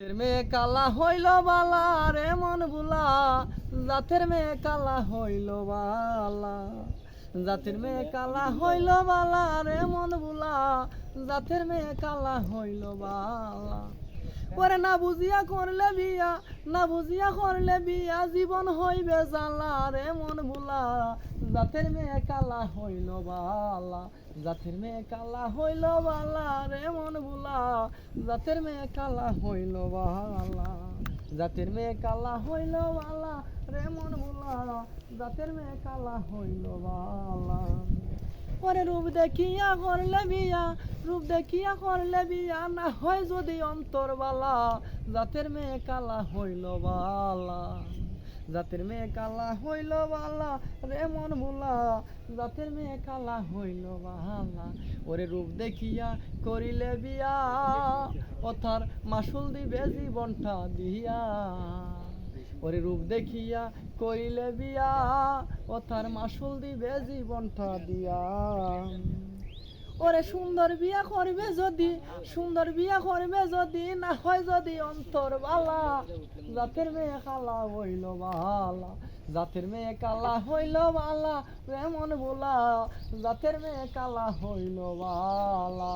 জাতের মেয়ে কালা হইল বালা রে মন বুলা, জাতের মেয়ে কালা হইল বালা। জাতের মেয়ে কালা হইল বালা রে মন বুলা, জাতের মেয়ে কালা হইল বালা। ওরে না বুঝিয়া করলে বিয়া, না বুঝিয়া করলে বিয়া, জীবন হইবে জ্বালা রে মন বুলা। জাতের মেয়ে কালা হইল বালা, জাতের মেয়ে কালা হইল বালা রে মন বুলা। জাতের মেয়ে কালা হইল বালা, জাতের মেয়ে কালা হইল বালা রে মন বুলা। জাতের মেয়ে কালা হইল বালা। ওরে রূপ দেখিয়া করলে বিয়া, রূপ দেখিয়া করলে বিয়া, না হয় যদি অন্তর বালা। জাতের মেয়ে কালা হইল বালা, জাতের মেয়ে কালা হইল বালা রে মন ভুলা। জাতের মেয়ে কালা হইল বালা। ওরে রূপ দেখিয়া করিলে বিয়া, ওথার মাসুল দিবে জীবনটা দিয়া। ওরে রূপ দেখিয়া করিলে বিয়া, ওথার মাসুল দিবে জীবনটা দিয়া। ওরে সুন্দর বিয়া করবে যদি, সুন্দর বিয়া করবে যদি, না হয় যদি অন্তর বালা। জাতের মেয়ে কালা হইল বালা, জাতের মেয়ে কালা হইল বালা রে মন ভোলা। জাতের মেয়ে কালা হইল বালা।